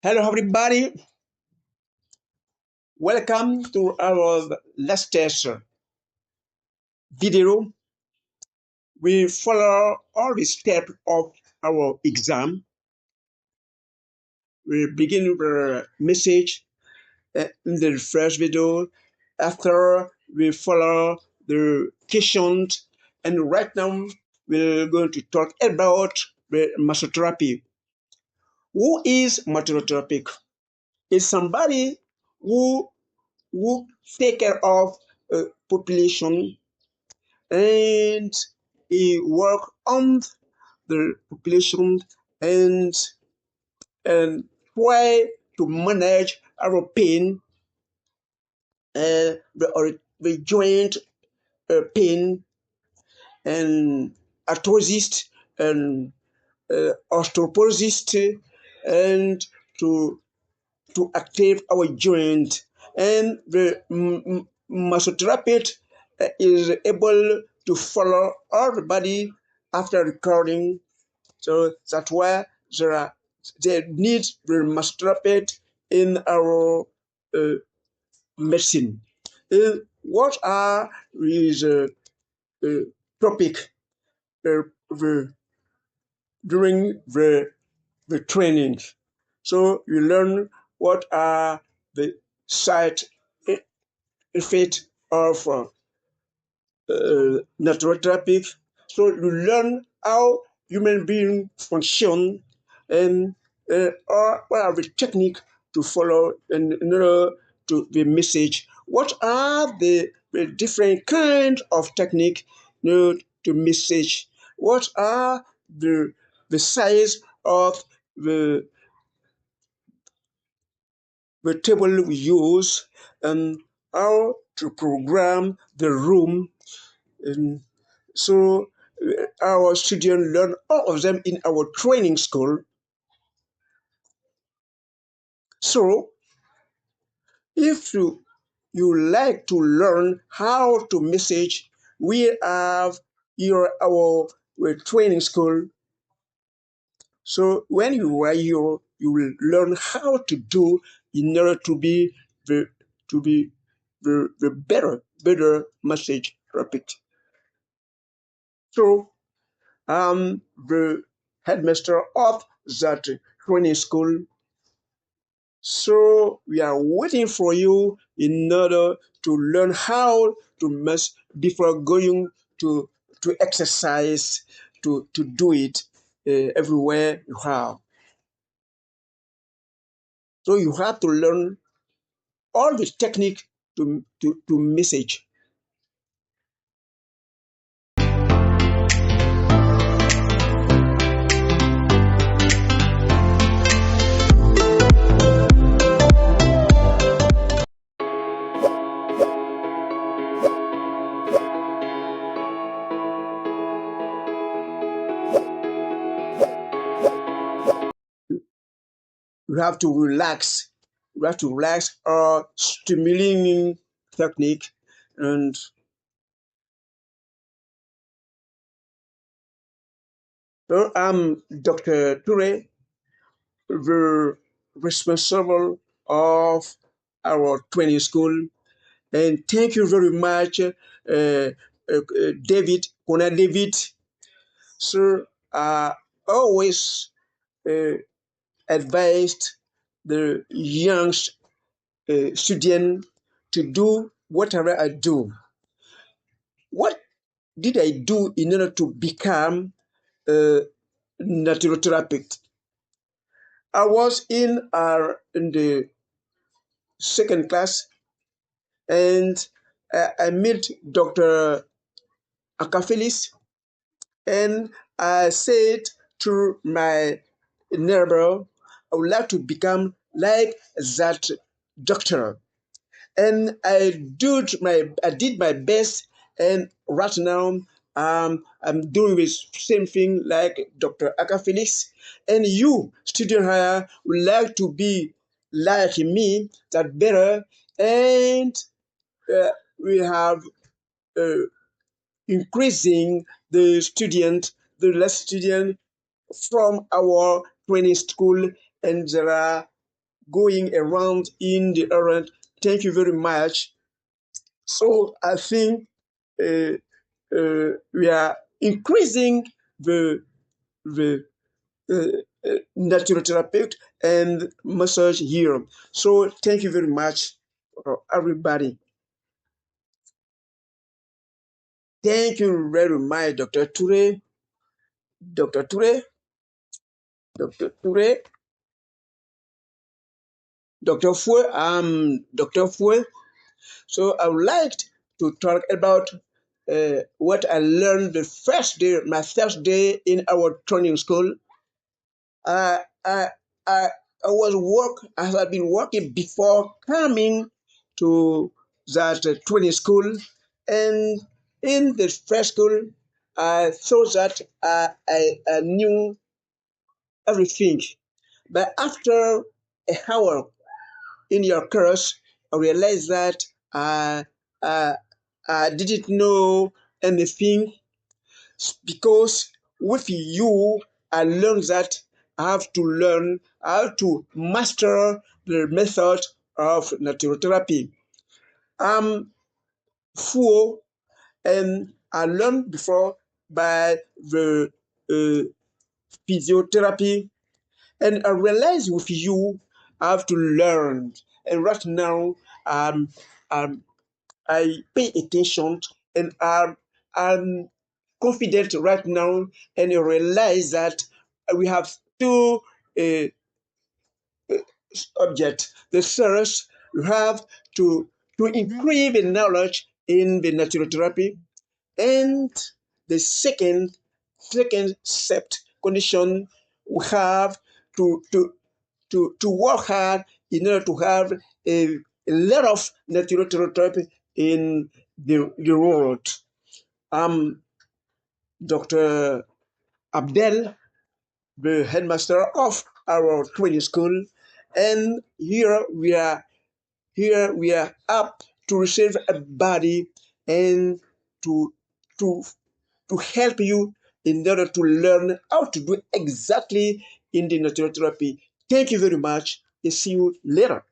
Hello, everybody. Welcome to our last test video. We follow all the steps of our exam. We begin with a message in the first video. After we follow the questions, and right now we're going to talk about the masotherapy. Who is masotherapy? Is somebody who who take care of a population and he work on the population and and try to manage our pain, the joint pain and arthrosis and osteoporosis and to activate our joint. And the masotherapist is able to follow our body after recording. So that's why there needs the masotherapist in our uh, medicine. What are his uh, topic the, during the training? So you learn what are the side effects of natural. So you learn how human beings function and what are the technique to follow in order to the message. What are the different kinds of technique to message? What are the size of the the table we use and how to program the room. And so our students learn all of them in our training school. So if you like to learn how to message, we have here our training school. So when you are here, you will learn how to do in order to be the to be the better message rapid. So I'm the headmaster of that training school. So we are waiting for you in order to learn how to mess before going to exercise to do it everywhere you have. So you have to learn all the technique to message. You have to relax. You have to relax or stimulating technique. And so I'm Dr. Toure, the responsible of our training school. And thank you very much, David, Kona David. Sir, always uh, advised the young student to do whatever I do. What did I do in order to become a natural therapist? I was in the second class and I met Dr. Akafelis and I said to my neighbor, I would like to become like that doctor. And I did my best, and right now I'm doing the same thing like Dr. Aka Felix. And you, student hire, would like to be like me, that better, and we have uh, increasing the less student from our training school, and there are going around in the errand. Thank you very much. So I think uh, we are increasing the natural therapeutic and massage here. So thank you very much, everybody. Thank you very much, Dr. Ture. Dr. Ture, Dr. Ture, Dr. Fue, Dr. Fue. So I would like to talk about what I learned the first day, my first day in our training school. I, I, I, I had been working before coming to that training school, and in the first school, I thought that I knew everything. But after a hour in your course, I realized that I, I didn't know anything because with you, I learned that I have to master the method of natural therapy. I'm full and I learned before by the uh, physiotherapy, and I realized with you, I have to learn. And right now, um, um, I pay attention and I'm confident right now, and I realize that we have two uh, objects. The first, you have to, to increase the knowledge in the natural therapy, and the second step condition, we have to, to, to work hard in order to have a lot of natural therapy in the world. I'm Dr. Abdel, the headmaster of our training school, and here we are up to receive a body and to to to help you in order to learn how to do exactly in the natural therapy. Thank you very much and see you later.